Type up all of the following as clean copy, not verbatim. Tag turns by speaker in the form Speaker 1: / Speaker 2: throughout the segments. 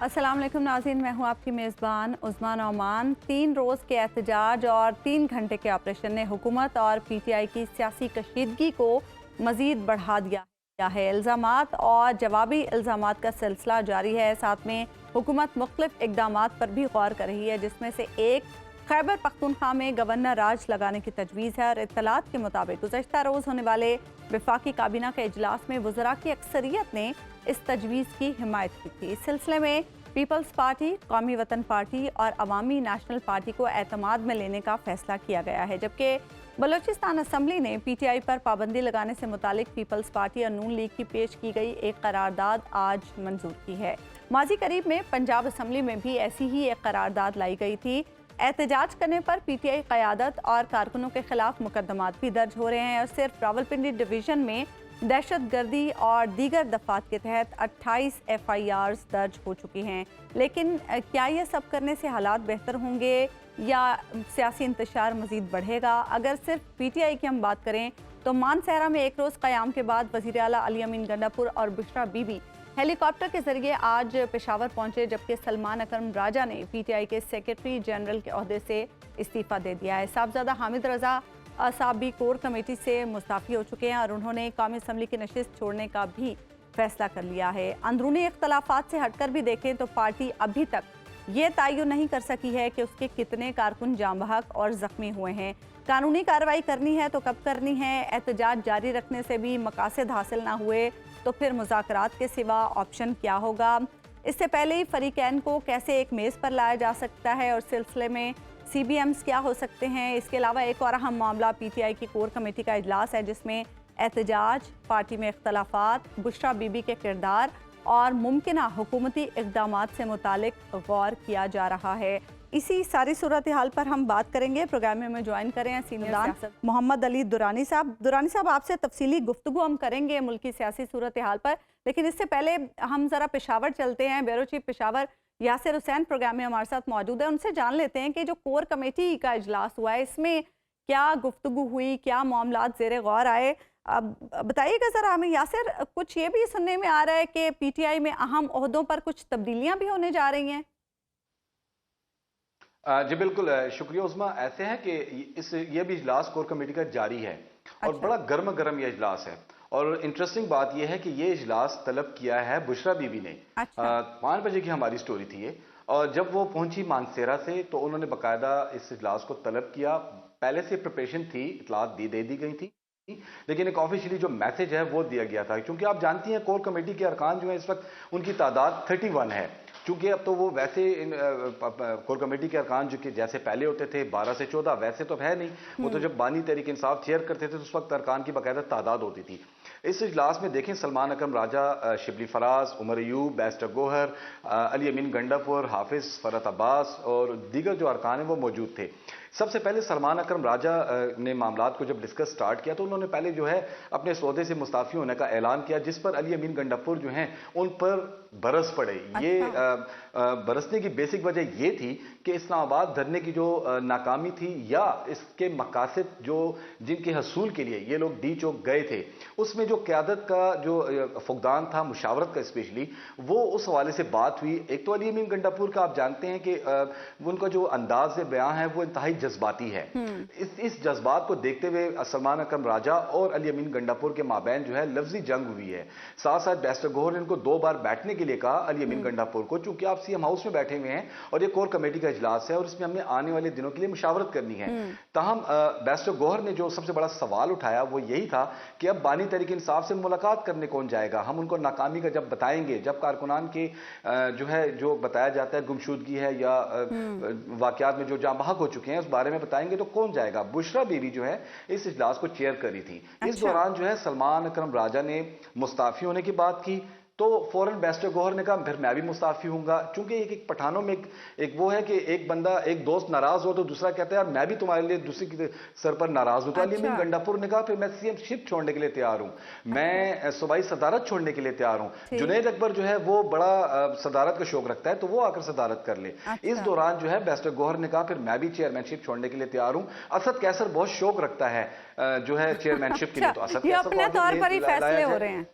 Speaker 1: अस्सलाम वालेकुम नाज़रीन, मैं हूँ आपकी मेज़बान उस्मान ओमान। 3 रोज़ के एहतजाज और 3 घंटे के ऑपरेशन ने हुकूमत और पीटीआई की सियासी कशीदगी को मज़ीद बढ़ा दिया है। इल्ज़ामात और जवाबी इल्ज़ामात का सिलसिला जारी है। साथ में हुकूमत मुख्तलिफ इक़दामात पर भी गौर कर रही है, जिसमें से एक खैबर पख्तूनख्वा में गवर्नर राज लगाने की तजवीज़ है। और इत्तलात के मुताबिक गुज़श्ता रोज़ होने वाले वफाकी काबीना के इजलास में वज़रा की अक्सरियत ने इस तजवीज़ की हिमायत की थी। इस सिलसिले में पीपल्स पार्टी, कौमी वतन पार्टी और अवामी नेशनल पार्टी को एतमाद में लेने का फैसला किया गया है, जबकि बलूचिस्तान असम्बली ने पीटीआई पर पाबंदी लगाने से मुतालिक पीपल्स पार्टी और नून लीग की पेश की गई एक करारदाद आज मंजूर की है। माजी करीब में पंजाब असम्बली में भी ऐसी ही एक करारदाद लाई गई थी। एहतजाज करने पर पीटीआई क़यादत और कारकुनों के खिलाफ मुकदमात भी दर्ज हो रहे हैं और सिर्फ रावलपिंडी डिवीज़न में दहशत गर्दी और दीगर दफात के तहत 28 FIRs दर्ज हो चुकी हैं। लेकिन क्या ये सब करने से हालात बेहतर होंगे या सियासी इंतशार मज़ीद बढ़ेगा? अगर सिर्फ पीटीआई की हम बात करें तो मानसहरा में एक रोज़ क़याम के बाद वज़ीर आला अली अमीन गंडापुर और बुशरा बीबी हेलीकॉप्टर के जरिए आज पेशावर पहुंचे, जबकि सलमान अकरम राजा ने पीटीआई के सेक्रेटरी जनरल के ओहदे से इस्तीफ़ा दे दिया है। साहबजादा हामिद रजा साहब भी कोर कमेटी से मुस्ताफ़ी हो चुके हैं और उन्होंने कौमी असम्बली की नशिस्त छोड़ने का भी फैसला कर लिया है। अंदरूनी इख्तलाफात से हटकर भी देखें तो पार्टी अभी तक ये तयन नहीं कर सकी है कि उसके कितने कारकुन जाम बहक और ज़ख्मी हुए हैं। कानूनी कार्रवाई करनी है तो कब करनी है? एहतजाज जारी रखने से भी मकासद हासिल ना हुए तो फिर मुज़ाकरात के सिवा ऑप्शन क्या होगा? इससे पहले ही फरीकैन को कैसे एक मेज़ पर लाया जा सकता है और सिलसिले में CBMs क्या हो सकते हैं? इसके अलावा एक और अहम मामला पीटीआई की कोर कमेटी का इजलास है, जिसमें एहतजाज, पार्टी में इख्तलाफात, बुशरा बीबी के किरदार और मुमकिना हुकूमती इक़दामात से मुतालिक गौर किया जा रहा है। इसी सारी सूरत हाल पर हम बात करेंगे। प्रोग्राम में ज्वाइन करें सीनियर मोहम्मद अली दुरानी साहब। दुरानी साहब, आपसे तफसीली गुफ्तगू हम करेंगे मुल्क की सियासी सूरत हाल पर, लेकिन इससे पहले हम ज़रा पेशावर चलते हैं। Bureau chief Peshawar Yasir Hussain programme में हमारे साथ मौजूद है। उनसे जान लेते हैं कि जो कोर कमेटी का इजलास हुआ है, इसमें क्या गुफ्तगू हुई, क्या मामलात ज़ेरे गौर आए? अब बताइएगा ज़रा हमें यासिर। कुछ ये भी सुनने में आ रहा है कि पीटीआई में अहम ओहदों पर कुछ तब्दीलियां भी होने जा रही हैं।
Speaker 2: जी बिल्कुल, शुक्रिया उस्मा। ऐसे है कि ये भी इजलास कोर कमेटी का जारी है और
Speaker 1: अच्छा।
Speaker 2: बड़ा गर्म गर्म ये इजलास है। और इंटरेस्टिंग बात यह है कि ये इजलास तलब किया है बुशरा बीबी ने।
Speaker 1: अच्छा।
Speaker 2: 5 बजे की हमारी स्टोरी थी ये, और जब वो पहुंची मानसेरा से तो उन्होंने बाकायदा इस इजलास को तलब किया। पहले से प्रिपरेशन थी, इतलात दे दी गई थी, लेकिन एक ऑफिशियली जो मैसेज है वो दिया गया था। क्योंकि आप जानती हैं कोर कमेटी के अरकान जो है इस वक्त उनकी तादाद 31 है। चूंकि अब तो वो वैसे कोर कमेटी के अरकान जो कि जैसे पहले होते थे 12 से 14, वैसे तो है नहीं। वो तो जब बानी तहरीक इंसाफ चेयर करते थे तो उस वक्त अरकान की बाकायदा तादाद होती थी। इस इजलास में देखें, सलमान अकरम राजा, शिबली फराज, उमर अयूब, बैरिस्टर गोहर, अली अमीन गंडापुर, हाफिज फरत अब्बास और दीगर जो अरकान हैं वो मौजूद थे। सबसे पहले सलमान अकरम राजा ने मामलात को जब डिस्कस स्टार्ट किया तो उन्होंने पहले जो है अपने सौदे से मुस्ताफ़ी होने का ऐलान किया, जिस पर अली अमीन गंडापुर जो हैं उन पर बरस पड़े।
Speaker 1: अच्छा।
Speaker 2: ये बरसने की बेसिक वजह ये थी कि इस्लामाबाद धरने की जो नाकामी थी या इसके मकासद जो जिनके हसूल के लिए ये लोग डी चौक गए थे, उसमें जो क़यादत का जो फुकदान था, मुशावरत का स्पेशली, वो उस हवाले से बात हुई। एक तो अली अमीन गंडापुर का आप जानते हैं कि उनका जो अंदाज बयान है वो इंतहाई जज्बाती है। इस जज्बात को देखते हुए सलमान अकरम राजा और अली अमीन गंडापुर के माबैन जो है लफ्जी जंग हुई है। साथ साथ बैरिस्टर गोहर ने इनको 2 बार बैठने के लिए कहा अली अमीन गंडापुर को, चूंकि आप CM हाउस में बैठे हुए हैं और ये कोर कमेटी का इजलास है और इसमें हमने आने वाले दिनों के लिए मुशावरत करनी है। ताहम बैरिस्टर गोहर ने जो सबसे बड़ा सवाल उठाया वो यही था कि अब बानी तहरीक इंसाफ से मुलाकात करने कौन जाएगा? हम उनको नाकामी का जब बताएंगे, जब कारकुनान के जो है जो बताया जाता है गुमशुदगी है या वाकयात में जो जाम बहक हो चुके हैं उस बारे में बताएंगे तो कौन जाएगा? बुशरा बीबी जो है इस इजलास को चेयर करी थी। इस दौरान जो है सलमान अकरम राजा ने मुस्ताफी होने की बात की तो फौरन बैरिस्टर गोहर ने कहा फिर मैं भी मुस्ताफी हूंगा। चूंकि एक पठानों में एक वो है कि एक बंदा, एक दोस्त नाराज हो तो दूसरा कहता है यार मैं भी तुम्हारे लिए दूसरी के सर पर नाराज हूं। तो अली अमीन गंडापुर ने कहा फिर मैं CM शिप छोड़ने के लिए तैयार हूं, मैं सूबाई सदारत छोड़ने के लिए तैयार हूं। जुनैद अकबर जो है वो बड़ा सदारत का शौक रखता है तो वो आकर सदारत कर ले। इस दौरान जो है बैरिस्टर गोहर ने कहा फिर मैं भी चेयरमैनशिप छोड़ने के लिए तैयार हूं। असद कैसर बहुत शौक रखता है जो है चेयरमैनशिप के लिए, तो असद
Speaker 1: अपने तौर पर ही फैसले हो रहे हैं।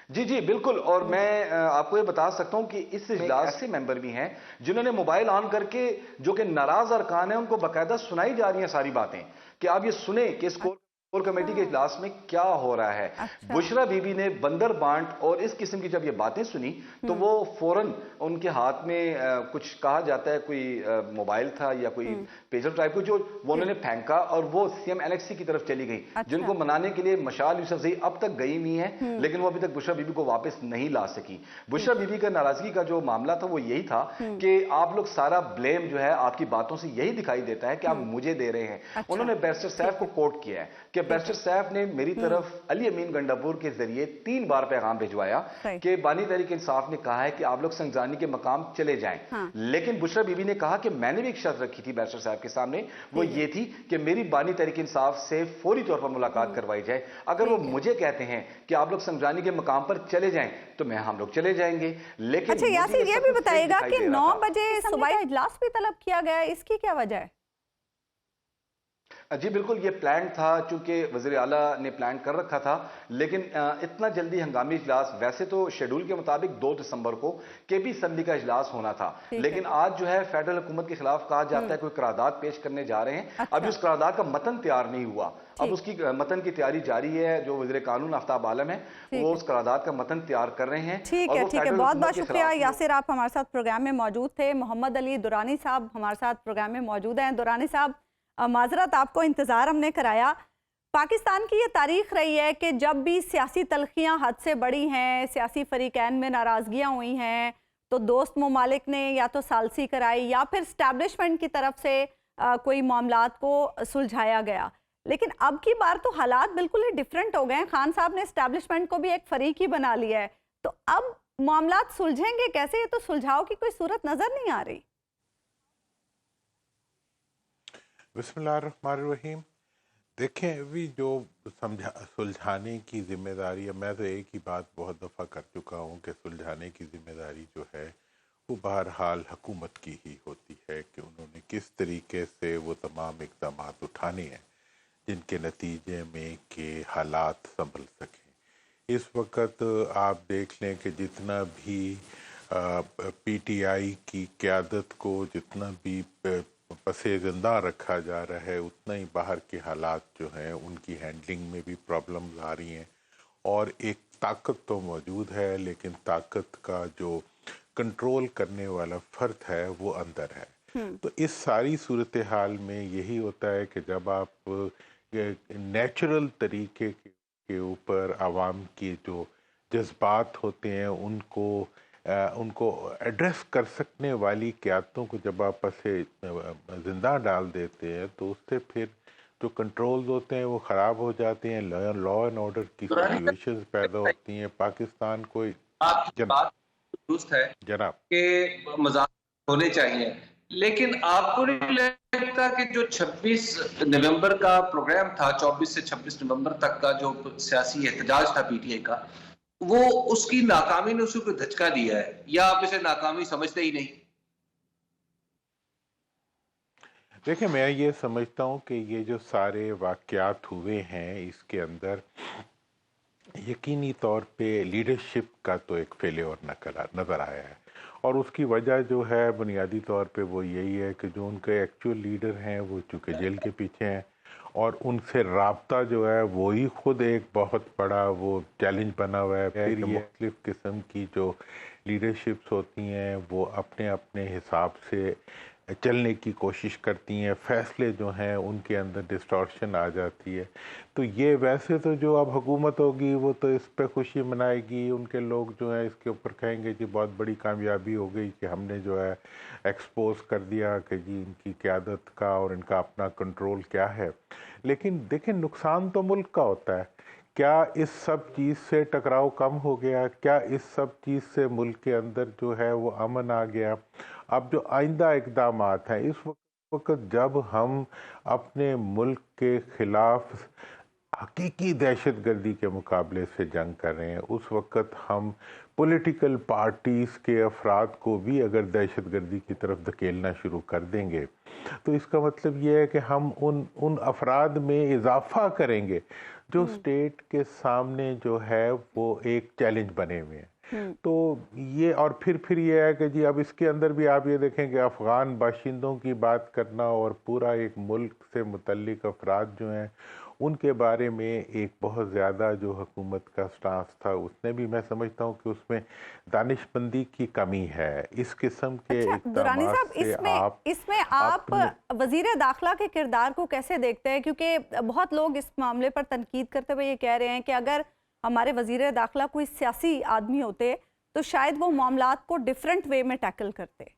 Speaker 2: जी जी बिल्कुल। और मैं आपको ये बता सकता हूं कि इस इजलास ऐसे मेंबर भी हैं जिन्होंने मोबाइल ऑन करके, जो कि नाराज अरकान है, उनको बाकायदा सुनाई जा रही हैं सारी बातें, कि आप ये सुने कि कोर कमेटी के
Speaker 1: अच्छा।
Speaker 2: इजलास में क्या हो रहा है।
Speaker 1: अच्छा।
Speaker 2: बुशरा बीबी ने बंदर बांट और इस किस्म की जब ये बातें सुनी तो वो फौरन उनके हाथ में कुछ कहा जाता है कोई मोबाइल था या कोई पेजर टाइप को, जो वो उन्होंने फेंका और वो सीएम एनेक्सी की तरफ चली गई,
Speaker 1: अच्छा।
Speaker 2: जिनको मनाने के लिए मशाल यूसुफजई अब तक गई नहीं है, लेकिन वो अभी तक बुशरा बीबी को वापस नहीं ला सकी। बुशरा बीबी का नाराजगी का जो मामला था वो यही था कि आप लोग सारा ब्लेम जो है आपकी बातों से यही दिखाई देता है कि आप मुझे दे रहे हैं।
Speaker 1: अच्छा।
Speaker 2: उन्होंने बैरिस्टर सैफ को कोट किया है कि बैरिस्टर सैफ ने मेरी तरफ अली अमीन गंडापुर के जरिए 3 बार पैगाम भिजवाया कि बानी तहरीक इंसाफ ने कहा है कि आप लोग संगजानी के मकाम चले जाएं। लेकिन बुशरा बीबी ने कहा कि मैंने भी एक शर्त रखी थी बैरिस्टर साहब के सामने, वो ये थी कि मेरी बानी तहरीक इंसाफ से फौरी तौर पर मुलाकात करवाई जाए। अगर वो मुझे कहते हैं कि आप लोग संगजानी के मकाम पर चले जाएं तो हम लोग चले जाएंगे। लेकिन
Speaker 1: अच्छा यासिर, ये भी बताएगा कि 9 बजे सुबह इजलास भी तलब किया गया, इसकी क्या वजह है?
Speaker 2: जी बिल्कुल, ये प्लान था, चूंकि वज़ीर आला ने प्लान कर रखा था, लेकिन इतना जल्दी हंगामी इजलास, वैसे तो शेड्यूल के मुताबिक 2 दिसंबर को केबी असम्बली का इजलास होना था, लेकिन आज जो है फेडरल हुकूमत के खिलाफ कहा जाता है कोई करारदाद पेश करने जा रहे हैं।
Speaker 1: अच्छा।
Speaker 2: अभी उस करारदाद का मतन तैयार नहीं हुआ, अब उसकी मतन की तैयारी जारी है। जो वज़ीर कानून आफ्ताब आलम है वो उस करारदाद का मतन तैयार कर रहे हैं।
Speaker 1: ठीक है, ठीक है, बहुत बहुत शुक्रिया यासिर, आप हमारे साथ प्रोग्राम में मौजूद थे। मोहम्मद अली दुरानी साहब हमारे साथ प्रोग्राम में मौजूद हैं। दुरानी साहब, माजरत, आपको इंतज़ार हमने कराया। पाकिस्तान की ये तारीख रही है कि जब भी सियासी तलखियाँ हद से बड़ी हैं, सियासी फरीकैन में नाराज़गियाँ हुई हैं, तो दोस्त ममालिक ने या तो सालसी कराई या फिर स्टैब्लिशमेंट की तरफ से कोई मामलात को सुलझाया गया। लेकिन अब की बार तो हालात बिल्कुल ही डिफरेंट हो गए हैं। खान साहब ने स्टैब्लिशमेंट को भी एक फरीक ही बना लिया है, तो अब मामलात सुलझेंगे कैसे? ये तो सुलझाव की कोई सूरत नज़र नहीं आ रही।
Speaker 3: बिस्मिल्लाहिर्रहमानिर्रहीम। देखें, अभी जो सुलझाने की जिम्मेदारी है, मैं तो एक ही बात बहुत दफ़ा कर चुका हूँ कि सुलझाने की जिम्मेदारी जो है वो बहरहाल हुकूमत की ही होती है कि उन्होंने किस तरीके से वो तमाम इक़दाम उठाने हैं जिनके नतीजे में कि हालात संभल सकें। इस वक्त आप देख लें कि जितना भी पीटीआई की क़यादत को जितना भी पसे ज़िंदा रखा जा रहा है, उतना ही बाहर के हालात जो हैं उनकी हैंडलिंग में भी प्रॉब्लम्स आ रही हैं। और एक ताकत तो मौजूद है, लेकिन ताकत का जो कंट्रोल करने वाला फ़र्द है वो अंदर है। तो इस सारी सूरत हाल में यही होता है कि जब आप नेचुरल तरीके के ऊपर आवाम की जो जज्बात होते हैं उनको एड्रेस कर सकने वाली क़यादतों को जब आप से ज़िंदा डाल देते हैं तो उससे फिर जो कंट्रोल्स होते हैं वो ख़राब हो जाते हैं, लॉ एंड ऑर्डर की सिचुएशंस पैदा होती हैं। पाकिस्तान को
Speaker 4: आपकी बात दुरुस्त है
Speaker 3: जनाब
Speaker 4: कि मज़ाक होने चाहिए, लेकिन आपको नहीं लगता कि जो 26 नवंबर का प्रोग्राम था, 24 से 26 नवंबर तक का जो सियासी एहतजाज था पीटीआई का, वो उसकी नाकामी ने उसको धचका दिया है, या आप इसे नाकामी समझते ही नहीं?
Speaker 3: देखिए, मैं ये समझता हूँ कि ये जो सारे वाक़यात हुए हैं इसके अंदर यकीनी तौर पे लीडरशिप का तो एक फेलियर नज़र आया है। और उसकी वजह जो है बुनियादी तौर पे वो यही है कि जो उनके एक्चुअल लीडर हैं वो चूँकि जेल के पीछे हैं और उनसे राब्ता जो है वो ही खुद एक बहुत बड़ा वो चैलेंज बना हुआ है। फिर ये मुख्तलिफ़ किस्म की जो लीडरशिप्स होती हैं वो अपने अपने हिसाब से चलने की कोशिश करती हैं, फ़ैसले जो हैं उनके अंदर डिस्टॉर्शन आ जाती है। तो ये वैसे तो जो अब हुकूमत होगी वो तो इस पे खुशी मनाएगी, उनके लोग जो हैं इसके ऊपर कहेंगे जी बहुत बड़ी कामयाबी हो गई कि हमने जो है एक्सपोज कर दिया कि जी इनकी क़यादत का और इनका अपना कंट्रोल क्या है। लेकिन देखें, नुकसान तो मुल्क का होता है। क्या इस सब चीज़ से टकराव कम हो गया? क्या इस सब चीज़ से मुल्क के अंदर जो है वो अमन आ गया? अब जो आइंदा इक़दामात हैं, इस वक्त जब हम अपने मुल्क के ख़िलाफ़ हकीकी दहशतगर्दी के मुकाबले से जंग कर रहे हैं, उस वक्त हम पॉलिटिकल पार्टीज़ के अफराद को भी अगर दहशतगर्दी की तरफ धकेलना शुरू कर देंगे तो इसका मतलब ये है कि हम उन अफराद में इजाफ़ा करेंगे जो स्टेट के सामने जो है वो एक चैलेंज बने हुए हैं। तो ये और फिर ये है कि जी अब इसके अंदर भी आप ये देखें कि अफ़गान बाशिंदों की बात करना और पूरा एक मुल्क से मुतल्लिक अफराद जो हैं उनके बारे में एक बहुत ज़्यादा जो हुकूमत का स्टांस था उसने भी, मैं समझता हूँ कि उसमें दानिशमंदी की कमी है। इस किस्म के
Speaker 1: दुरानी साहब, इसमें आप वज़ीर दाखिला के किरदार को कैसे देखते हैं? क्योंकि बहुत लोग इस मामले पर तनकीद करते हुए ये कह रहे हैं कि अगर हमारे वज़ीर दाखिला कोई सियासी आदमी होते तो शायद वो मामलात को डिफरेंट वे में टैकल करते।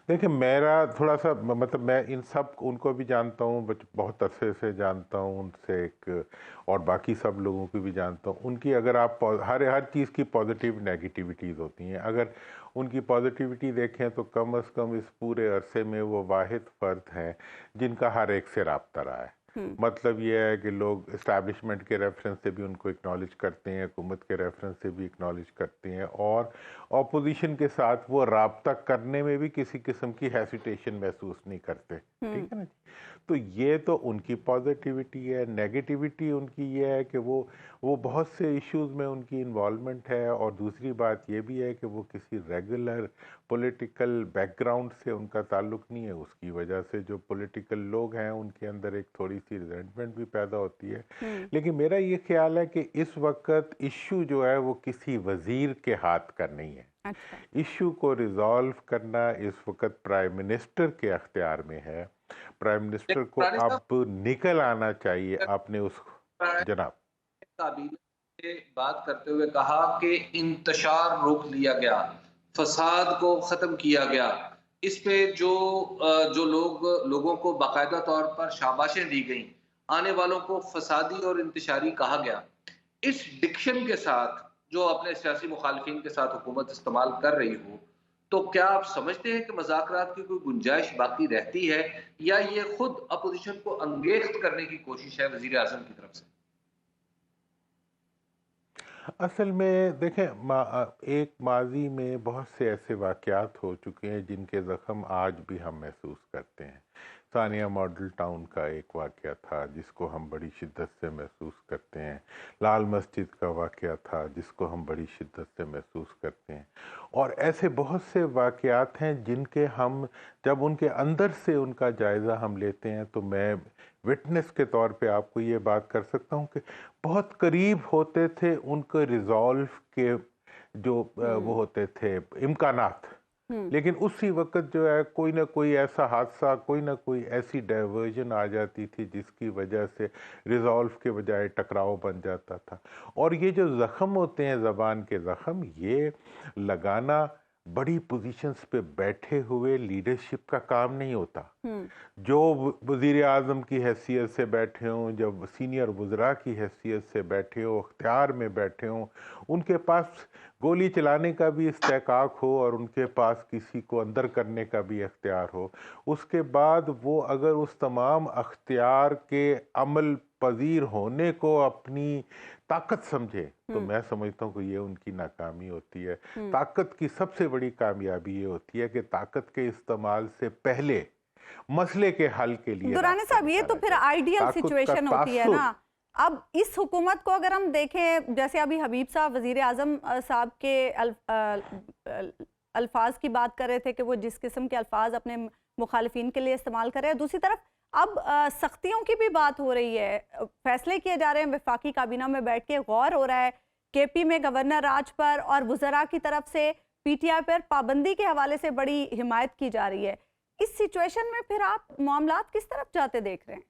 Speaker 3: देखिए मेरा थोड़ा सा मतलब मैं इन सब उनको भी जानता हूँ, बहुत अरसे से जानता हूँ उनसे एक, और बाकी सब लोगों को भी जानता हूँ। उनकी अगर आप हर चीज़ की पॉजिटिव नेगेटिविटीज़ होती हैं। अगर उनकी पॉजिटिविटी देखें तो कम से कम इस पूरे अरसे में वो वाहिद फ़र्द हैं जिनका हर एक से राब्ता रहा है। मतलब ये है कि लोग इस्टेब्लिशमेंट के रेफरेंस से भी उनको एक्नॉलेज करते हैं, हुकूमत के रेफरेंस से भी एक्नॉलेज करते हैं, और ऑपोजिशन के साथ वो राब्ता करने में भी किसी किस्म की हेसिटेशन महसूस नहीं करते। ठीक है ना जी? तो ये तो उनकी पॉजिटिविटी है। नेगेटिविटी उनकी ये है कि वो बहुत से इश्यूज़ में उनकी इन्वॉल्वमेंट है, और दूसरी बात ये भी है कि वो किसी रेगुलर पॉलिटिकल बैकग्राउंड से उनका ताल्लुक नहीं है। उसकी वजह से जो पॉलिटिकल लोग हैं उनके अंदर एक थोड़ी सी रिजेंटमेंट भी पैदा होती है। लेकिन मेरा ये ख्याल है कि इस वक्त इशू जो है वो किसी वजीर के हाथ का नहीं है। अच्छा। इशू को रिजॉल्व करना इस वक्त प्राइम मिनिस्टर के अख्तियार में है। प्राइम मिनिस्टर को अब निकल आना चाहिए। आपने उस जनाब
Speaker 4: काबीना बात करते हुए कहा कि इंतशार रोक लिया गया, फसाद को खत्म किया गया। इस पे जो लोगों को बाकायदा तौर पर शाबाशें दी गई, आने वालों को फसादी और इंतशारी कहा गया। इस डिक्शन के साथ जो अपने सियासी मुखालिफिन के साथ हुकूमत इस्तेमाल कर रही हो, तो क्या आप समझते हैं कि मुज़ाकरात की कोई गुंजाइश बाकी रहती है, या ये खुद अपोजिशन को अंगेख्त करने की कोशिश है वज़ीर आज़म की तरफ से?
Speaker 3: असल में देखें एक माजी में बहुत से ऐसे वाक़यात हो चुके हैं जिनके ज़ख्म आज भी हम महसूस करते हैं। सानिया मॉडल टाउन का एक वाक़या था जिसको हम बड़ी शिद्दत से महसूस करते हैं। लाल मस्जिद का वाक़या था जिसको हम बड़ी शिद्दत से महसूस करते हैं। और ऐसे बहुत से वाक़यात हैं जिनके हम जब उनके अंदर से उनका जायज़ा हम लेते हैं, तो मैं विटनेस के तौर पे आपको ये बात कर सकता हूँ कि बहुत करीब होते थे उनके रिजॉल्व के जो वो होते थे इम्कानात, लेकिन उसी वक्त जो है कोई ना कोई ऐसा हादसा, कोई ना कोई ऐसी डाइवर्जन आ जाती थी जिसकी वजह से रिजॉल्व के बजाय टकराव बन जाता था। और ये जो ज़ख्म होते हैं, ज़बान के ज़ख्म, ये लगाना बड़ी पोजीशंस पे बैठे हुए लीडरशिप का काम नहीं होता। जो वज़ीर आज़म की हैसियत से बैठे हों, जब सीनियर वज़रा की हैसियत से बैठे हों, अख्तियार में बैठे हों, उनके पास गोली चलाने का भी इस्तेकाक हो और उनके पास किसी को अंदर करने का भी अख्तियार हो, उसके बाद वो अगर उस तमाम अख्तियार के अमल पजीर होने को अपनी ताकत समझे, तो मैं समझता हूँ कि ये उनकी नाकामी होती है। ताकत की सबसे बड़ी कामयाबी ये होती है कि ताकत के इस्तेमाल से पहले मसले के हल के लिए।
Speaker 1: दुरानी साहब, ये तो फिर आइडियल सिचुएशन होती है ना। अब इस हुकूमत को अगर हम देखें, जैसे अभी हबीब साहब वजीर आजम साहब के अल्फाज की बात कर रहे थे कि वो जिस किस्म के अल्फाज अपने मुखालिफिन के लिए इस्तेमाल कर रहे हैं, दूसरी तरफ अब सख्तियों की भी बात हो रही है, फैसले किए जा रहे हैं, वफाकी काबीना में बैठ के गौर हो रहा है केपी में गवर्नर राज पर, और वज़रा की तरफ से पीटीआई पर पाबंदी के हवाले से बड़ी हिमायत की जा रही है। इस सिचुएशन में फिर आप मामलात किस तरफ जाते देख रहे हैं?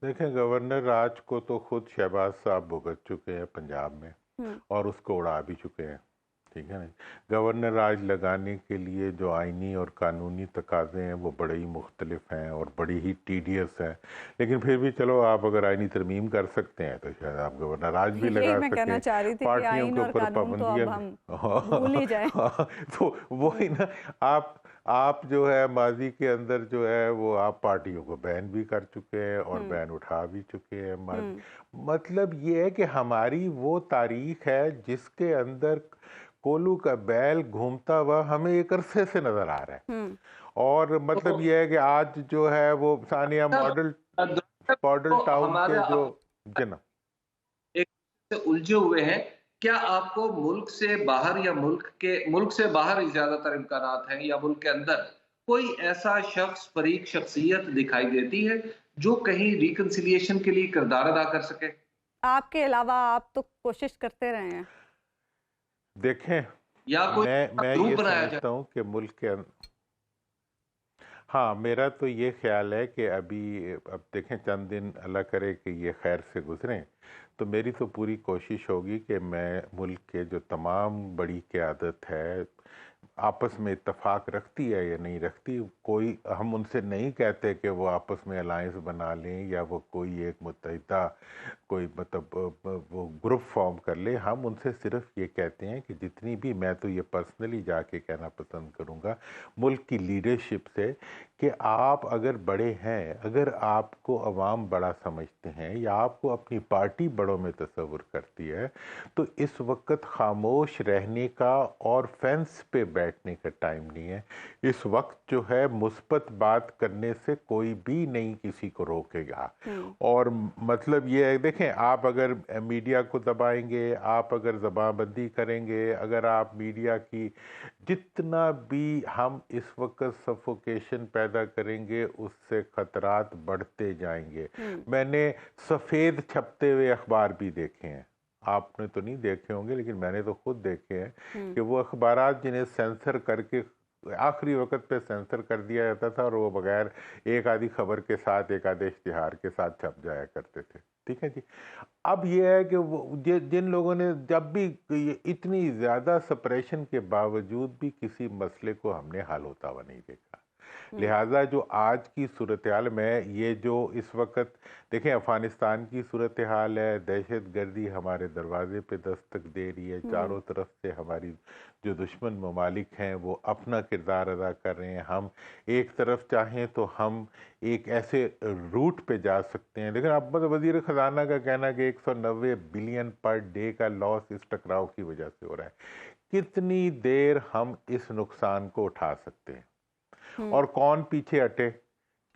Speaker 3: देखें, गवर्नर राज को तो खुद शहबाज साहब भुगत चुके हैं पंजाब में और उसको उड़ा भी चुके हैं। ठीक है ना। गवर्नर राज लगाने के लिए जो आइनी और कानूनी तकाजे हैं वो बड़े ही मुख्तलिफ हैं और बड़ी ही टीडियस हैं, लेकिन फिर भी चलो, आप अगर आइनी तरमीम कर सकते हैं तो शायद आप गवर्नर राज भी लगा सकें। पार्टियों के ऊपर पाबंदियां तो वो ही ना, आप जो है माजी के अंदर जो है वो आप पार्टियों को बैन भी कर चुके हैं और बैन उठा भी चुके हैं। मतलब ये है कि हमारी वो तारीख है जिसके अंदर कोलू का बैल घूमता हुआ हमें एक अरसे से नजर आ रहा है। और मतलब ये है कि आज जो है वो सानिया मॉडल टाउन
Speaker 4: हमारे
Speaker 3: के जो जना
Speaker 4: एक से उलझे हुए हैं। क्या आपको मुल्क से बाहर या मुल्क से बाहर ही ज्यादातर इम्कानात हैं या मुल्क के अंदर कोई ऐसा शख्स, फरीक, शख्सियत दिखाई देती है जो कहीं रिकंसिलिएशन के लिए किरदार अदा कर सके?
Speaker 1: आपके अलावा आप तो कोशिश करते रहे हैं।
Speaker 3: देखें,
Speaker 4: या कोई
Speaker 3: मैं
Speaker 4: ग्रुप
Speaker 3: ये
Speaker 4: बनाया जाए?
Speaker 3: समझता हूँ कि मुल्क के हाँ, मेरा तो ये ख्याल है कि अभी अब देखें चंद दिन अल्लाह करे कि ये खैर से गुजरें, तो मेरी तो पूरी कोशिश होगी कि मैं मुल्क के जो तमाम बड़ी क़यादत है आपस में इत्तेफाक रखती है या नहीं रखती, कोई हम उनसे नहीं कहते कि वो आपस में अलायंस बना लें या वो कोई एक मुत्तहिदा कोई मतलब वो ग्रुप फॉर्म कर ले। हम उनसे सिर्फ ये कहते हैं कि जितनी भी, मैं तो ये पर्सनली जाके कहना पसंद करूँगा मुल्क की लीडरशिप से, कि आप अगर बड़े हैं, अगर आपको अवाम बड़ा समझते हैं या आपको अपनी पार्टी बड़ों में तस्वुर करती है, तो इस वक्त खामोश रहने का और फेंस पे बैठने का टाइम नहीं है। इस वक्त जो है मुस्बत बात करने से कोई भी नहीं किसी को रोकेगा। और मतलब ये है, देखें आप अगर मीडिया को दबाएंगे, आप अगर ज़बानबंदी करेंगे, अगर आप मीडिया की जितना भी हम इस वक्त सफोकेशन पैदा करेंगे उससे खतरात बढ़ते जाएंगे। मैंने सफ़ेद छपते हुए अखबार भी देखे हैं, आपने तो नहीं देखे होंगे लेकिन मैंने तो खुद देखे हैं कि वो अखबारात जिन्हें सेंसर करके आखिरी वक्त पे सेंसर कर दिया जाता था और वो बगैर एक आधी खबर के साथ, एक आधे इश्तिहार के साथ छप जाया करते थे। ठीक है जी। अब ये है कि वो जिन लोगों ने जब भी इतनी ज़्यादा सप्रेशन के बावजूद भी किसी मसले को हमने हल होता हुआ नहीं देखा, लिहाजा जो आज की सूरत हाल में ये जो इस वक्त देखें अफ़गानिस्तान की सूरत हाल है, दहशत गर्दी हमारे दरवाजे पे दस्तक दे रही है, चारों तरफ से हमारी जो दुश्मन ममालिक हैं वो अपना किरदार अदा कर रहे हैं। हम एक तरफ चाहें तो हम एक ऐसे रूट पे जा सकते हैं, लेकिन अब मतलब वज़ीर ख़जाना का कहना है कि 190 बिलियन पर डे का लॉस इस टकराव की वजह से हो रहा है। कितनी देर हम इस नुकसान को उठा सकते हैं और कौन पीछे हटे,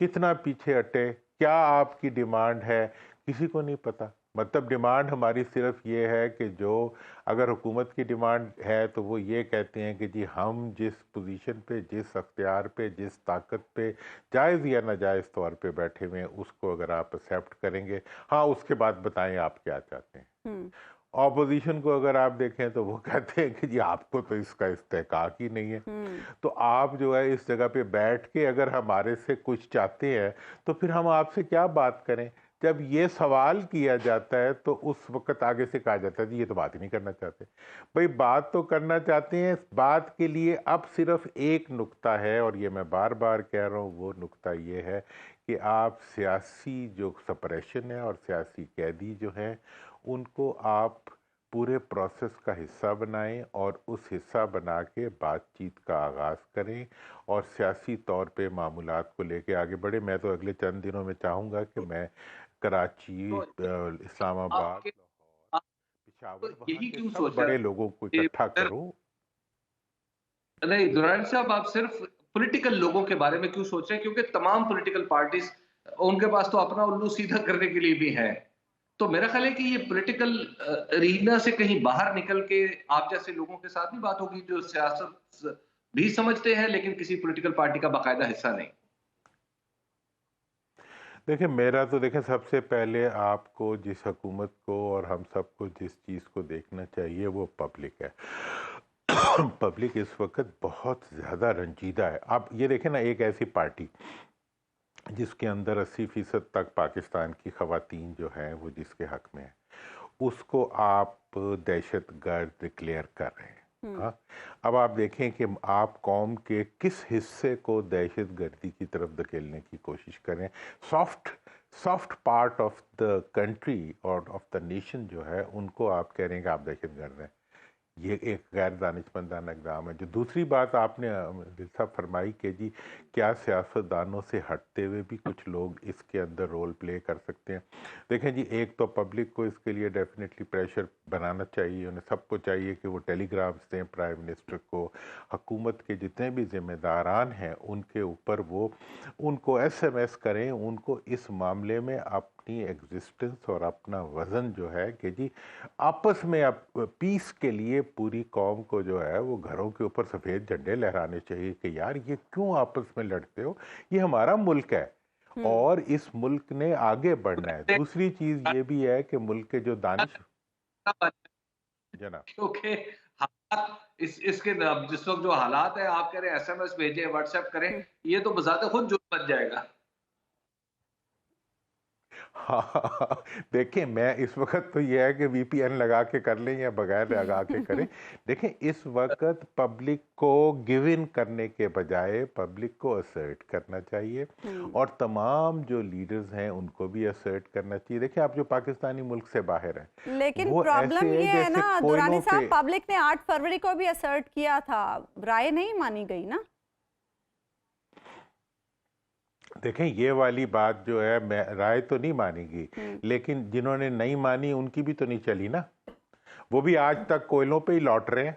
Speaker 3: कितना पीछे हटे, क्या आपकी डिमांड है, किसी को नहीं पता। मतलब डिमांड हमारी सिर्फ ये है कि जो अगर हुकूमत की डिमांड है तो वो ये कहते हैं कि जी हम जिस पोजीशन पे, जिस अख्तियार पे, जिस ताकत पे जायज़ या नाजायज़ तौर पे बैठे हुए हैं उसको अगर आप एक्सेप्ट करेंगे, हाँ उसके बाद बताएं आप क्या चाहते हैं। ऑपोजिशन को अगर आप देखें तो वो कहते हैं कि जी आपको तो इसका इस्तेकाक ही नहीं है, तो आप जो है इस जगह पे बैठ के अगर हमारे से कुछ चाहते हैं तो फिर हम आपसे क्या बात करें। जब ये सवाल किया जाता है तो उस वक्त आगे से कहा जाता है जी ये तो बात ही नहीं करना चाहते। भाई बात तो करना चाहते हैं, बात के लिए अब सिर्फ एक नुक्ता है और ये मैं बार बार कह रहा हूँ, वो नुक्ता ये है कि आप सियासी जो सप्रेशन है और सियासी कैदी जो हैं उनको आप पूरे प्रोसेस का हिस्सा बनाएं और उस हिस्सा बना के बातचीत का आगाज़ करें और सियासी तौर पे मामूलात को लेके आगे बढ़े। मैं तो अगले चंद दिनों में चाहूँगा कि मैं कराची,
Speaker 4: तो
Speaker 3: इस्लामाबाद,
Speaker 4: आप
Speaker 3: पेशावर, वहाँ
Speaker 4: यही
Speaker 3: के
Speaker 4: क्यों
Speaker 3: सब
Speaker 4: सोचा
Speaker 3: बड़े लोगों को
Speaker 4: कि
Speaker 3: इकट्ठा करूँ।
Speaker 4: नहीं दुरानी साहब, आप सिर्फ पॉलिटिकल लोगों के बारे में क्यों सोच रहे हैं? क्योंकि तमाम पॉलिटिकल पार्टीज उनके पास तो अपना उल्लू सीधा करने के लिए भी है। तो मेरा ख्याल है कि ये पॉलिटिकल अरीना से कहीं बाहर निकल के आप जैसे लोगों के साथ भी बात होगी जो सियासत भी समझते हैं लेकिन किसी पॉलिटिकल पार्टी का बाकायदा हिस्सा नहीं।
Speaker 3: देखिए मेरा तो देखें सबसे पहले आपको जिस हुकूमत को और हम सबको जिस चीज़ को देखना चाहिए वो पब्लिक है। पब्लिक इस वक्त बहुत ज़्यादा रंजीदा है। आप ये देखें ना, एक ऐसी पार्टी जिसके अंदर 80% तक पाकिस्तान की ख़वातीन जो हैं वो जिसके हक में है, उसको आप दहशतगर्द डिक्लेयर कर रहे हैं। हाँ, अब आप देखें कि आप कौम के किस हिस्से को दहशतगर्दी की तरफ धकेलने की कोशिश करें। Soft part of the country और ऑफ द नेशन जो है उनको आप कह रहे हैं कि आप दहशतगर्द हैं। ये एक गैर दानिशमंदाना इक़दाम है। जो दूसरी बात आपने दिलसा फरमाई कि जी क्या सियासतदानों से हटते हुए भी कुछ लोग इसके अंदर रोल प्ले कर सकते हैं। देखें जी, एक तो पब्लिक को इसके लिए डेफिनेटली प्रेशर बनाना चाहिए, उन्हें सबको चाहिए कि वो टेलीग्राम्स दें प्राइम मिनिस्टर को, हुकूमत के जितने भी जिम्मेदारान हैं उनके ऊपर वो उनको SMS करें, उनको इस मामले में अपनी एग्जिस्टेंस और अपना वज़न जो है कि जी आपस में आप पीस के लिए पूरी कौम को जो है वो घरों के ऊपर सफ़ेद झंडे लहराने चाहिए कि यार ये क्यों आपस में लड़ते हो, ये हमारा मुल्क है और इस मुल्क ने आगे बढ़ना है। दूसरी चीज़ ये भी है कि मुल्क के जो दानिश जनाब,
Speaker 4: क्योंकि हालात इसके जिस वक्त जो हालात है, आप कह रहे हैं SMS भेजें, व्हाट्सएप करें, ये तो बजाते खुद जुर्म बन जाएगा।
Speaker 3: हाँ, देखिए मैं इस वक्त तो ये है कि VPN लगा के कर लें या बगैर लगा के करें। देखें इस वक्त पब्लिक को गिव इन करने के बजाय पब्लिक को असर्ट करना चाहिए और तमाम जो लीडर्स हैं उनको भी असर्ट करना चाहिए। देखिए आप जो पाकिस्तानी मुल्क से बाहर हैं,
Speaker 1: लेकिन
Speaker 3: वो
Speaker 1: प्रॉब्लम
Speaker 3: ऐसे
Speaker 1: ये
Speaker 3: हैं
Speaker 1: है
Speaker 3: जैसे
Speaker 1: ना दुरानी
Speaker 3: कोयलों
Speaker 1: साहब,
Speaker 3: के।
Speaker 1: पब्लिक ने 8 फरवरी को भी असर्ट किया था, राय नहीं मानी गई ना।
Speaker 3: देखें ये वाली बात जो है, मैं राय तो नहीं मानेगी, लेकिन जिन्होंने नहीं मानी उनकी भी तो नहीं चली ना, वो भी आज तक कोयलों पे ही लौट रहे हैं।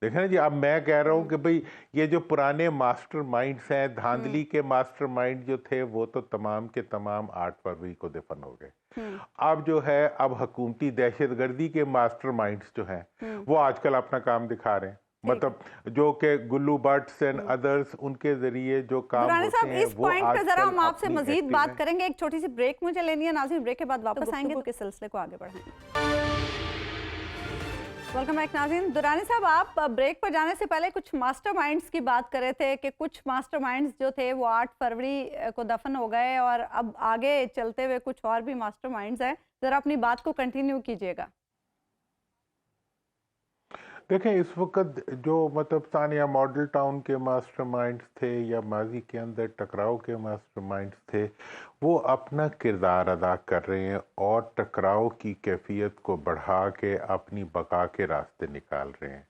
Speaker 3: देखें ना जी, अब मैं कह रहा हूँ कि भाई ये जो पुराने मास्टर माइंड्स हैं, धांधली के मास्टर माइंड जो थे वो तो तमाम के तमाम 8 फरवरी को दफन हो गए। अब जो है, अब हुकूमती दहशतगर्दी के मास्टर माइंड्स जो हैं वो आजकल अपना काम दिखा रहे हैं। मतलब जो कि गुल्लू भट्ट एंड अदर्स, उनके जरिए जो काम होते हैं
Speaker 1: इस पॉइंट पे जरा हम आपसे
Speaker 3: अपनी
Speaker 1: मजीद बात करेंगे। एक छोटी सी ब्रेक मुझे लेनी है नाज़रीन, ब्रेक के बाद वापस आएंगे तो के सिलसिले को आगे बढ़ाएंगे। वेलकम बैक नाज़रीन। दुरानी साहब, आप ब्रेक पर जाने से पहले कुछ मास्टरमाइंड्स की बात कर रहे थे कि कुछ मास्टरमाइंड्स जो थे वो 8 फरवरी को दफन हो गए और अब आगे चलते हुए कुछ और भी मास्टरमाइंड्स हैं। जरा अपनी बात को कंटिन्यू कीजिएगा।
Speaker 3: देखें इस वक्त जो मतलब सानिया मॉडल टाउन के मास्टरमाइंड्स थे या माजी के अंदर टकराव के मास्टरमाइंड्स थे, वो अपना किरदार अदा कर रहे हैं और टकराव की कैफियत को बढ़ा के अपनी बका के रास्ते निकाल रहे हैं।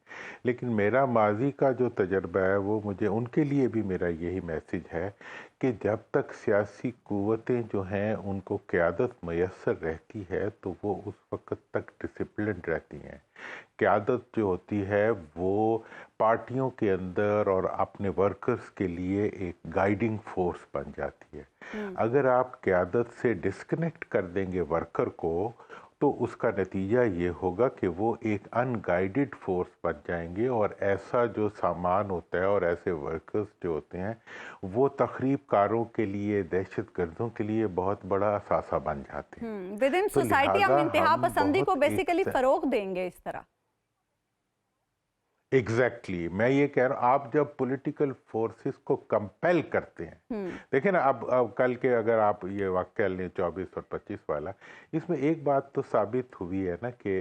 Speaker 3: लेकिन मेरा माजी का जो तजर्बा है वो मुझे उनके लिए भी मेरा यही मैसेज है कि जब तक सियासी क़ुव्वतें जो हैं उनको क़यादत मैसर रहती है तो वो उस वक्त तक डिसिप्लिन रहती हैं। क़यादत जो होती है वो पार्टियों के अंदर और अपने वर्कर्स के लिए एक गाइडिंग फोर्स बन जाती है। अगर आप क़यादत से डिस्कनेक्ट कर देंगे वर्कर को तो उसका नतीजा ये होगा कि वो एक अनगाइडेड फोर्स बन जाएंगे और ऐसा जो सामान होता है और ऐसे वर्कर्स जो होते हैं वो तखरीबकारों के लिए, दहशतगर्दों के लिए बहुत बड़ा असासा बन जाते हैं।
Speaker 1: विद इन सोसाइटी हम इंतहा पसंदी को बेसिकली फरोग देंगे इस तरह।
Speaker 3: एग्जैक्टली मैं ये कह रहा हूँ, आप जब पॉलिटिकल फोर्सेस को कंपेल करते हैं, देखें ना अब कल के अगर आप ये वाक़या लें 24 और 25 वाला, इसमें एक बात तो साबित हुई है ना कि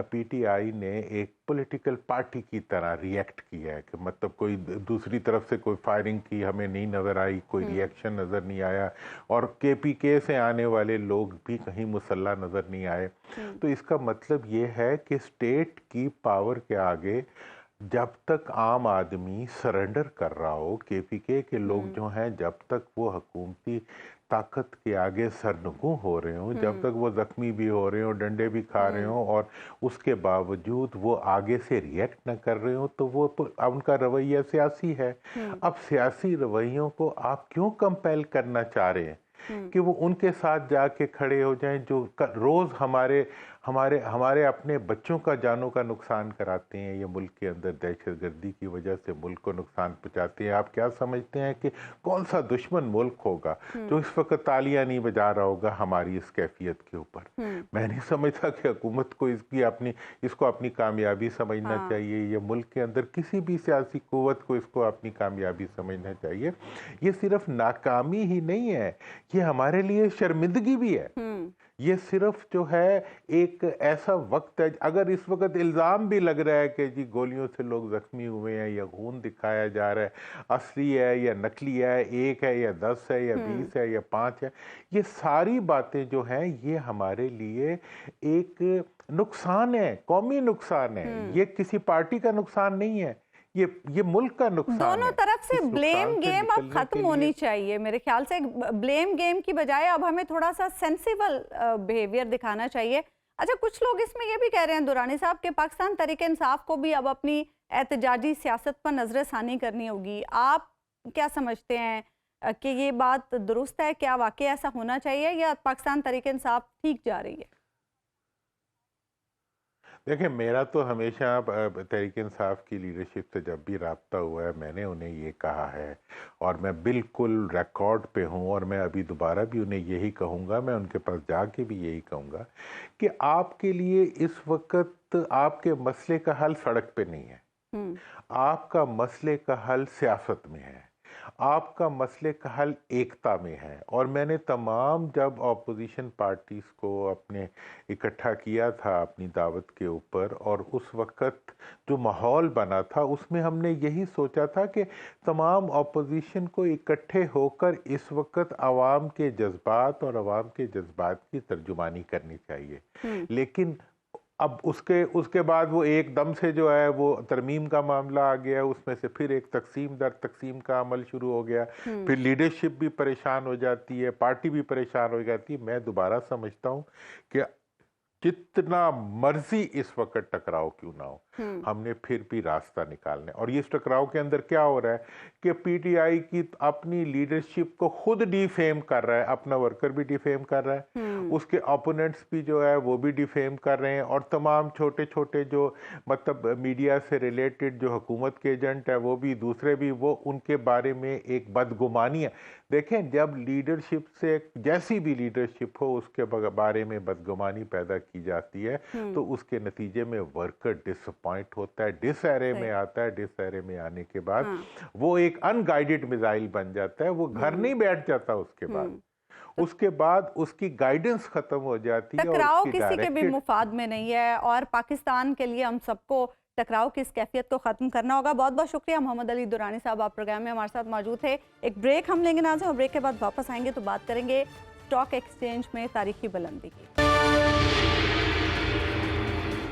Speaker 3: PTI ने एक पॉलिटिकल पार्टी की तरह रिएक्ट किया है कि मतलब कोई दूसरी तरफ से कोई फायरिंग की हमें नहीं नज़र आई, कोई रिएक्शन नज़र नहीं आया और KPK से आने वाले लोग भी कहीं मुसल्ला नज़र नहीं आए। तो इसका मतलब ये है कि स्टेट की पावर के आगे जब तक आम आदमी सरेंडर कर रहा हो, KPK के लोग जो हैं जब तक वो हुकूमती ताकत के आगे सरनगू हो रहे हों, जब तक वो ज़ख्मी भी हो रहे हों, डंडे भी खा रहे हों और उसके बावजूद वो आगे से रिएक्ट न कर रहे हों, तो वो उनका रवैया सियासी है। अब सियासी रवैयों को आप क्यों कंपेल करना चाह रहे हैं कि वो उनके साथ जाके खड़े हो जाएं जो रोज़ हमारे अपने बच्चों का जानों का नुकसान कराते हैं, ये मुल्क के अंदर दहशतगर्दी की वजह से मुल्क को नुकसान पहुंचाते हैं। आप क्या समझते हैं कि कौन सा दुश्मन मुल्क होगा जो इस वक्त तालियां नहीं बजा रहा होगा हमारी इस कैफियत के ऊपर? मैं नहीं समझता कि हुकूमत को इसको अपनी कामयाबी समझना चाहिए। ये मुल्क के अंदर किसी भी सियासी कुव्वत को इसको अपनी कामयाबी समझना चाहिए। ये सिर्फ नाकामी ही नहीं है, ये हमारे लिए शर्मिंदगी भी है। ये सिर्फ जो है एक ऐसा वक्त है, अगर इस वक्त इल्ज़ाम भी लग रहा है कि जी गोलियों से लोग ज़ख्मी हुए हैं या खून दिखाया जा रहा है, असली है या नकली है, 1 है या 10 है या 20 है या 5 है, ये सारी बातें जो हैं ये हमारे लिए एक नुकसान है, कौमी नुकसान है, ये किसी पार्टी का नुकसान नहीं है, ये मुल्क का नुकसान है।
Speaker 1: दोनों तरफ से
Speaker 3: इस
Speaker 1: ब्लेम
Speaker 3: नुकसान से
Speaker 1: गेम अब
Speaker 3: निकलने
Speaker 1: खत्म
Speaker 3: के
Speaker 1: होनी
Speaker 3: लिए
Speaker 1: चाहिए मेरे ख्याल से। ब्लेम गेम की बजाय अब हमें थोड़ा सा सेंसिबल बिहेवियर दिखाना चाहिए। अच्छा, कुछ लोग इसमें ये भी कह रहे हैं दुरानी साहब कि पाकिस्तान तहरीक इंसाफ को भी अब अपनी एहतजाजी सियासत पर नजरसानी करनी होगी। आप क्या समझते हैं कि ये बात दुरुस्त है? क्या वाकई ऐसा होना चाहिए या पाकिस्तान तहरीक इंसाफ ठीक जा रही है?
Speaker 3: देखिए, मेरा तो हमेशा तहरीक इंसाफ की लीडरशिप से जब भी राब्ता हुआ है, मैंने उन्हें ये कहा है और मैं बिल्कुल रिकॉर्ड पे हूँ और मैं अभी दोबारा भी उन्हें यही कहूँगा, मैं उनके पास जाके भी यही कहूँगा कि आपके लिए इस वक्त आपके मसले का हल सड़क पे नहीं है, आपका मसले का हल सियासत में है, आपका मसले का हल एकता में है। और मैंने तमाम जब ऑपोजिशन पार्टीज़ को अपने इकट्ठा किया था अपनी दावत के ऊपर, और उस वक्त जो माहौल बना था उसमें हमने यही सोचा था कि तमाम ऑपोजिशन को इकट्ठे होकर इस वक्त आवाम के जज्बात और आवाम के जज्बात की तर्जुमानी करनी चाहिए। लेकिन अब उसके बाद वो एकदम से जो है वो तरमीम का मामला आ गया, उसमें से फिर एक तकसीम दर तकसीम का अमल शुरू हो गया, फिर लीडरशिप भी परेशान हो जाती है, पार्टी भी परेशान हो जाती है। मैं दोबारा समझता हूँ कि जितना मर्जी इस वक्त टकराव क्यों ना हो, हमने फिर भी रास्ता निकालना है। और इस टकराव के अंदर क्या हो रहा है कि पीटीआई की अपनी लीडरशिप को खुद डिफेम कर रहा है, अपना वर्कर भी डिफेम कर रहा है, उसके ओपोनेंट्स भी जो है वो भी डिफेम कर रहे हैं, और तमाम छोटे छोटे जो मतलब मीडिया से रिलेटेड जो हुकूमत के एजेंट है वो भी, दूसरे भी, वो उनके बारे में एक बदगुमानी है। देखें, जब लीडरशिप से जैसी भी लीडरशिप हो उसके बारे में बदगुमानी पैदा की जाती है तो उसके नतीजे में वर्कर डिसअपॉइंट होता है, डिसहरे में आता है, डिसहरे में आने के बाद वो एक अनगाइडेड मिसाइल बन जाता है, वो घर नहीं बैठ जाता उसके बाद उसकी गाइडेंस खत्म हो जाती है।
Speaker 1: टकराव किसी के भी मुफाद में नहीं है और पाकिस्तान के लिए हम सबको टकराव की इस कैफियत को ख़त्म करना होगा। बहुत बहुत शुक्रिया मोहम्मद अली दुरानी साहब, आप प्रोग्राम में हमारे साथ मौजूद थे। एक ब्रेक हम लेंगे नाज़रीन, और ब्रेक के बाद वापस आएंगे तो बात करेंगे स्टॉक एक्सचेंज में तारीखी बुलंदी की।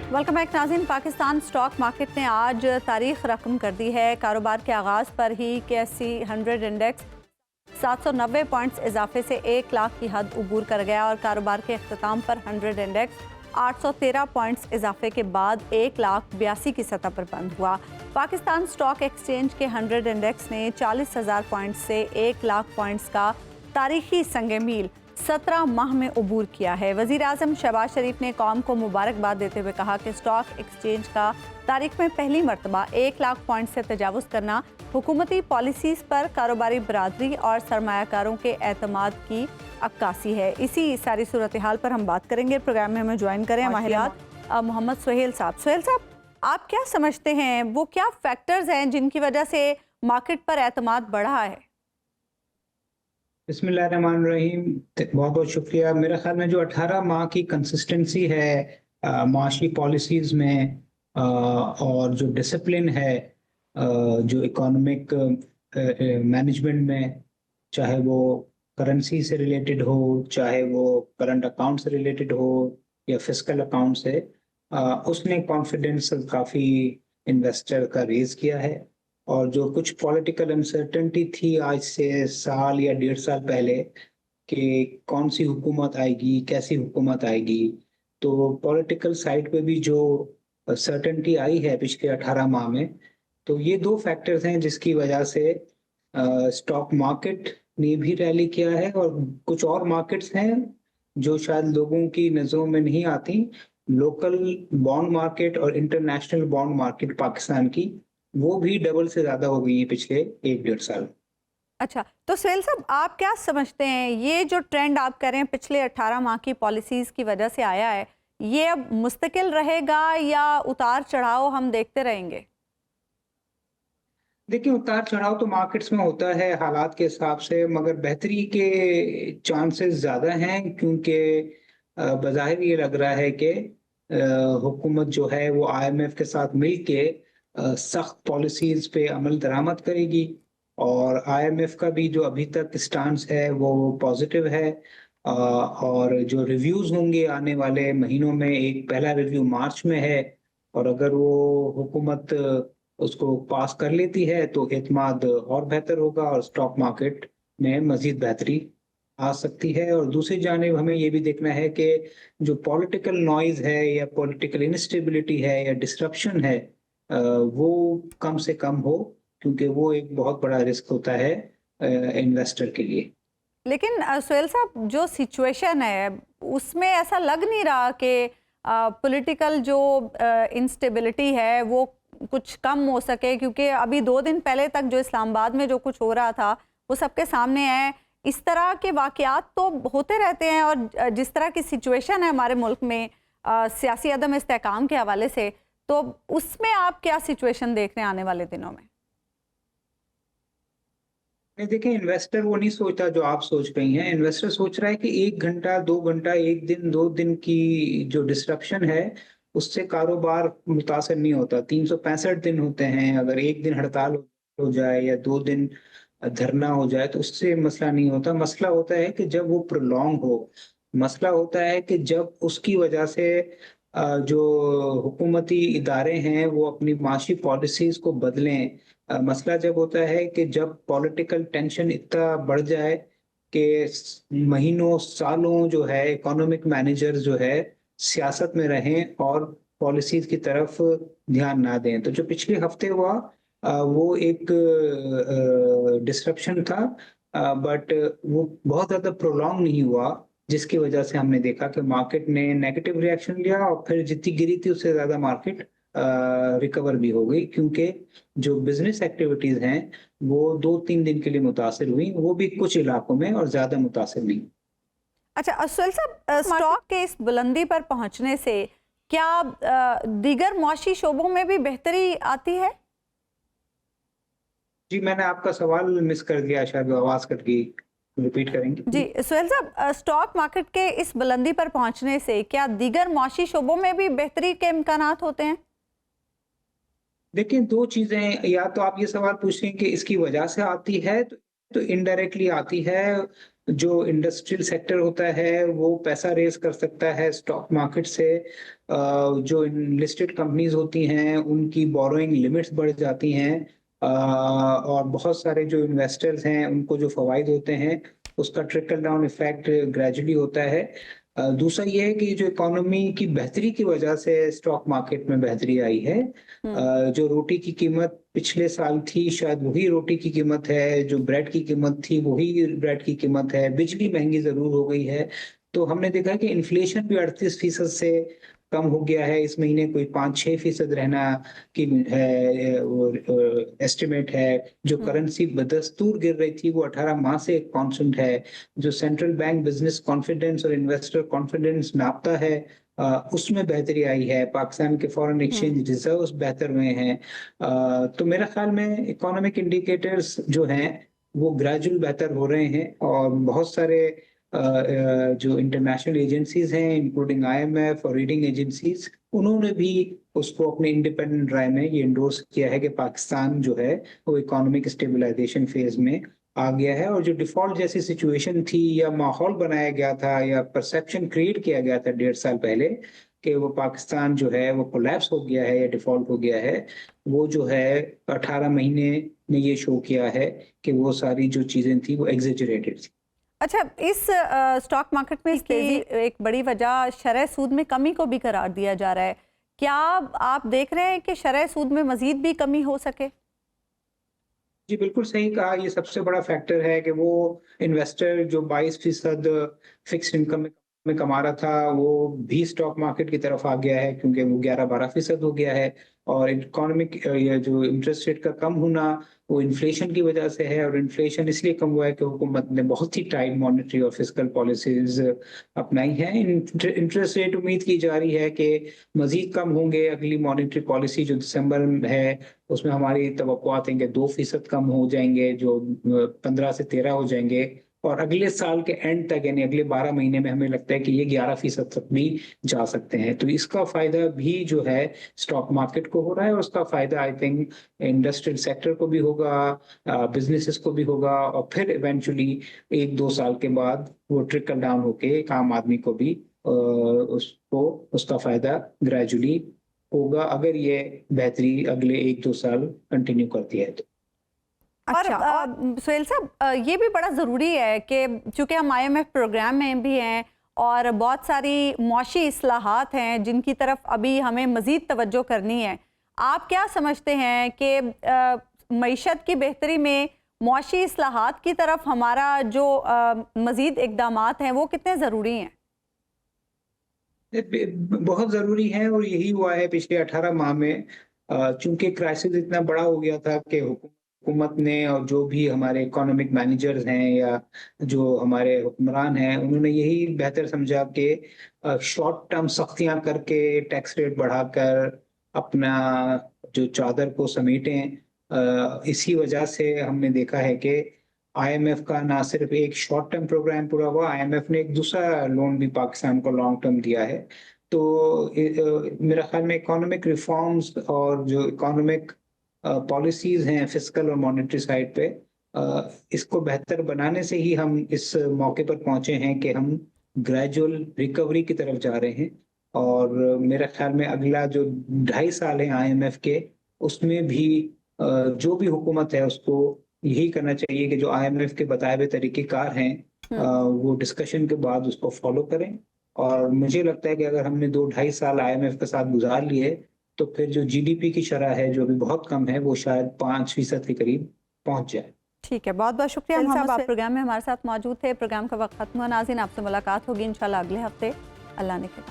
Speaker 1: वेलकम बैक नाज़रीन। पाकिस्तान स्टॉक मार्केट ने आज तारीख रकम कर दी है। कारोबार के आगाज़ पर ही KSE 100 इंडेक्स 790 पॉइंट्स इजाफे से 1 लाख की हद उबूर कर गया और कारोबार के अख्ताम पर 100 इंडेक्स 813 पॉइंट्स इजाफे के बाद 1,82,000 की सतह पर बंद हुआ। पाकिस्तान स्टॉक एक्सचेंज के 100 इंडेक्स ने 40,000 पॉइंट्स से 1 लाख पॉइंट्स का तारीखी संगे मील 17 माह में उबूर किया है। वज़ीर आज़म शहबाज शरीफ ने कौम को मुबारकबाद देते हुए कहा कि स्टॉक एक्सचेंज का तारीख में पहली मरतबा 1 लाख पॉइंट से तजावुज़ करना हुकूमती पॉलिसीज़ पर कारोबारी बरादरी और सरमायाकारों के एतमाद की अक्कासी है। इसी सारी सूरत हाल पर हम बात करेंगे। प्रोग्राम में हमें ज्वाइन करें माहिरात मोहम्मद सुहेल साहब। सुहेल साहब, आप क्या समझते हैं, वो क्या फैक्टर्स हैं जिनकी वजह से मार्केट पर एतमाद बढ़ा है?
Speaker 5: बिस्मिल्लाहिर्रहमानिर्रहीम, बहुत बहुत शुक्रिया। मेरे ख्याल में जो 18 माह की कंसिस्टेंसी है माशी पॉलिसीज़ में और जो डिसिप्लिन है जो इकोनॉमिक मैनेजमेंट में, चाहे वो करेंसी से रिलेटेड हो, चाहे वो करंट अकाउंट से रिलेटेड हो या फिस्कल अकाउंट से, उसने कॉन्फिडेंस काफ़ी इन्वेस्टर का रेज किया है। और जो कुछ पॉलिटिकल अनसर्टेनिटी थी आज से साल या 1.5 साल पहले कि कौन सी हुकूमत आएगी, कैसी हुकूमत आएगी, तो पॉलिटिकल साइड पे भी जो सर्टेनिटी आई है पिछले 18 माह में, तो ये 2 फैक्टर्स हैं जिसकी वजह से स्टॉक मार्केट ने भी रैली किया है। और कुछ और मार्केट्स हैं जो शायद लोगों की नज़रों में नहीं आती, लोकल बॉन्ड मार्केट और इंटरनेशनल बॉन्ड मार्केट पाकिस्तान की, वो भी डबल से ज़्यादा हो गई है पिछले 1-1.5 साल।
Speaker 1: अच्छा, तो सुहेल साहब, आप क्या समझते हैं, ये जो ट्रेंड आप कह रहे हैं पिछले 18 माह की पॉलिसीज़ की वजह से आया है, ये अब मुस्तकिल रहेगा या उतार चढ़ाव हम देखते रहेंगे?
Speaker 5: देखिए, उतार चढ़ाव तो मार्केट्स में होता है हालात के हिसाब से, मगर बेहतरी के चांसेस ज़्यादा हैं क्योंकि बज़ाहिर ये लग रहा है कि हुकूमत जो है वो IMF के साथ मिल के सख्त पॉलिसीज़ पे अमल दरामद करेगी। और IMF का भी जो अभी तक स्टांस है वो पॉजिटिव है और जो रिव्यूज होंगे आने वाले महीनों में, एक पहला रिव्यू मार्च में है, और अगर वो हुकूमत उसको पास कर लेती है तो एतमाद और बेहतर होगा और स्टॉक मार्केट में मजीद बेहतरी आ सकती है। और दूसरी जानिब हमें ये भी देखना है कि जो पॉलिटिकल नॉइज है या पॉलिटिकल इंस्टेबिलिटी है या डिस्ट्रप्शन है, वो कम से कम हो, क्योंकि वो एक बहुत बड़ा रिस्क होता है इन्वेस्टर के लिए।
Speaker 1: लेकिन सुहेल साहब, जो सिचुएशन है उसमें ऐसा लग नहीं रहा कि पॉलिटिकल जो इंस्टेबिलिटी है वो कुछ कम हो सके, क्योंकि अभी 2 दिन पहले तक जो इस्लामाबाद में जो कुछ हो रहा था वो सबके सामने है। इस तरह के वाक़यात तो होते रहते हैं, और जिस तरह की सिचुएशन है हमारे मुल्क में सियासी अदम इस्तेहकाम के हवाले से, तो उसमें आप क्या सिचुएशन देख रहे हैं आने वाले दिनों में?
Speaker 5: नहीं, देखिए, इन्वेस्टर वो नहीं सोचता जो आप सोच रही हैं। इन्वेस्टर सोच रहा है कि 1 घंटा 2 घंटा, 1 दिन 2 दिन की जो डिस्ट्रप्शन है उससे कारोबार मुतासर नहीं होता। 365 दिन होते हैं, अगर 1 दिन हड़ताल हो जाए या 2 दिन धरना हो जाए तो उससे मसला नहीं होता। मसला होता है कि जब वो प्रोलॉन्ग हो, मसला होता है कि जब उसकी वजह से जो हुकूमती इदारे हैं वो अपनी माशी पॉलिसीज को बदलें। मसला जब होता है कि जब पॉलिटिकल टेंशन इतना बढ़ जाए कि महीनों सालों जो है इकोनॉमिक मैनेजर जो है सियासत में रहें और पॉलिसीज की तरफ ध्यान ना दें। तो जो पिछले हफ्ते हुआ वो एक डिसरप्शन था, बट वो बहुत ज्यादा प्रोलॉन्ग नहीं हुआ, जिसकी वजह से हमने देखा कि मार्केट ने नेगेटिव रिएक्शन लिया और फिर जितनी गिरी थी उससे ज्यादा मार्केट रिकवर भी हो गई, क्योंकि जो बिजनेस एक्टिविटीज हैं वो 2-3 दिन के लिए मुतासिर हुई, वो भी कुछ इलाकों में, और ज्यादा मुतासिर नहीं।
Speaker 1: अच्छा सुहेल साहब, स्टॉक के इस बुलंदी पर पहुंचने से क्या दीगर मौशी शोबों में भी बेहतरी आती है?
Speaker 5: जी, मैंने आपका सवाल मिस कर दिया, शायद आवाज कट गई, रिपीट करेंगे?
Speaker 1: जी सुहेल साहब, स्टॉक मार्केट के इस बुलंदी पर पहुंचने से क्या दीगर मौशी शोबों में भी बेहतरी के इम्कानात होते हैं?
Speaker 5: देखिए, 2 चीजें, या तो आप ये सवाल पूछ रहे हैं कि इसकी वजह से आती है, तो इनडायरेक्टली आती है। जो इंडस्ट्रियल सेक्टर होता है वो पैसा रेज कर सकता है स्टॉक मार्केट से। जो लिस्टेड कंपनीज होती हैं उनकी बोरोइंग लिमिट्स बढ़ जाती हैं, और बहुत सारे जो इन्वेस्टर्स हैं उनको जो फवाइद होते हैं उसका ट्रिकल डाउन इफेक्ट ग्रेजुअली होता है। दूसरा ये है कि जो इकोनॉमी की बेहतरी की वजह से स्टॉक मार्केट में बेहतरी आई है। जो रोटी की कीमत पिछले साल थी शायद वही रोटी की कीमत है, जो ब्रेड की कीमत थी वही ब्रेड की कीमत है। बिजली महंगी जरूर हो गई है, तो हमने देखा कि इन्फ्लेशन भी 38% से कम हो गया है। इस महीने कोई 5-6% रहना की है, एस्टिमेट है। जो करेंसी बदस्तूर गिर रही थी वो 18 माह से कांस्टेंट है। जो सेंट्रल बैंक बिजनेस कॉन्फिडेंस और इन्वेस्टर कॉन्फिडेंस नापता है, उसमें बेहतरी आई है। पाकिस्तान के फॉरेन एक्सचेंज रिजर्व्स बेहतर हुए हैं। तो मेरा ख्याल में इकोनॉमिक इंडिकेटर्स जो हैं वो ग्रेजुअल बेहतर हो रहे हैं, और बहुत सारे जो इंटरनेशनल एजेंसीज हैं इंक्लूडिंग IMF और रेटिंग एजेंसीज, उन्होंने भी उसको अपने इंडिपेंडेंट राय में ये इंडोर्स किया है कि पाकिस्तान जो है वो इकोनॉमिक स्टेबलाइजेशन फेज में आ गया है। और जो डिफॉल्ट जैसी सिचुएशन थी या माहौल बनाया गया था या परसेप्शन क्रिएट किया गया था 1.5 साल पहले कि वो पाकिस्तान जो है वो कोलैप्स हो गया है या डिफॉल्ट हो गया है, वो जो है 18 महीने ने ये शो किया है कि वो सारी जो चीजें थी वो एग्जेजरेटेड थी।
Speaker 1: अच्छा, इस स्टॉक मार्केट में तेजी एक बड़ी वजह शरह सूद में कमी को भी करार दिया जा रहा है। क्या आप देख रहे हैं कि शरह सूद में मजीद भी कमी हो सके?
Speaker 5: जी, बिल्कुल सही कहा। ये सबसे बड़ा फैक्टर है कि वो इन्वेस्टर जो 22% फिक्स्ड इनकम में कमा रहा था वो भी स्टॉक मार्केट की तरफ आ गया है, क्योंकि वो 11-12% हो गया है। और इकोनॉमिक या जो इंटरेस्ट रेट का कम होना वो इन्फ्लेशन की वजह से है, और इन्फ्लेशन इसलिए कम हुआ है कि हुकूमत ने बहुत ही टाइट मॉनेटरी और फिस्कल पॉलिसीज अपनाई हैं। इंटरेस्ट रेट उम्मीद की जा रही है कि मजीद कम होंगे। अगली मॉनेटरी पॉलिसी जो दिसंबर में है उसमें हमारी तवक्कुआत हैं कि 2% कम हो जाएंगे, जो 15 से 13 हो जाएंगे। और अगले साल के एंड तक यानी अगले 12 महीने में हमें लगता है कि ये 11% तक भी जा सकते हैं। तो इसका फायदा भी जो है स्टॉक मार्केट को हो रहा है और उसका फायदा आई थिंक इंडस्ट्रियल सेक्टर को भी होगा, बिजनेसेस को भी होगा, और फिर इवेंचुअली 1-2 साल के बाद वो ट्रिकल डाउन होके एक आम आदमी को भी उसको उसका फायदा ग्रेजुअली होगा, अगर ये बेहतरी अगले 1-2 साल कंटिन्यू करती है तो।
Speaker 1: अच्छा, और सुहेल साहब, ये भी बड़ा ज़रूरी है कि चूँकि हम IMF प्रोग्राम में भी हैं और बहुत सारी मौशी इस्लाहात हैं जिनकी तरफ अभी हमें मज़ीद तवज्जो करनी है। आप क्या समझते हैं कि मईशत की बेहतरी में मौशी इस्लाहात की तरफ हमारा जो मज़ीद इक़दामात हैं वो कितने ज़रूरी हैं?
Speaker 5: बहुत ज़रूरी है और यही हुआ है पिछले 18 माह में। चूँकि क्राइसिस इतना बड़ा हो गया था कि हुकूमत ने और जो भी हमारे इकोनॉमिक मैनेजर्स हैं या जो हमारे हुक्मरान हैं, उन्होंने यही बेहतर समझा कि शॉर्ट टर्म सख्तियाँ करके टैक्स रेट बढ़ाकर अपना जो चादर को समेटें। इसी वजह से हमने देखा है कि IMF का ना सिर्फ एक शॉर्ट टर्म प्रोग्राम पूरा हुआ, IMF ने एक दूसरा लोन भी पाकिस्तान को लॉन्ग टर्म दिया है। तो मेरा ख्याल में इकोनॉमिक रिफॉर्म्स और जो इकोनॉमिक पॉलिसीज हैं फिस्कल और मॉनेटरी साइड पे, इसको बेहतर बनाने से ही हम इस मौके पर पहुंचे हैं कि हम ग्रेजुअल रिकवरी की तरफ जा रहे हैं। और मेरा ख्याल में अगला जो 2.5 साल है IMF के, उसमें भी जो भी हुकूमत है उसको यही करना चाहिए कि जो IMF के बताए हुए तरीक़ेकार हैं वो डिस्कशन के बाद उसको फॉलो करें। और मुझे लगता है कि अगर हमने 2-2.5 साल IMF के साथ गुजार लिए तो फिर जो GDP की शरह है जो अभी बहुत कम है वो शायद 5% के करीब पहुंच जाए।
Speaker 1: ठीक है, बहुत बहुत शुक्रिया साहब, आप प्रोग्राम में हमारे साथ मौजूद थे। प्रोग्राम का वक्त खत्म हुआ। नाज़रीन, आपसे मुलाकात होगी इंशाल्लाह अगले हफ्ते। अल्लाह ने के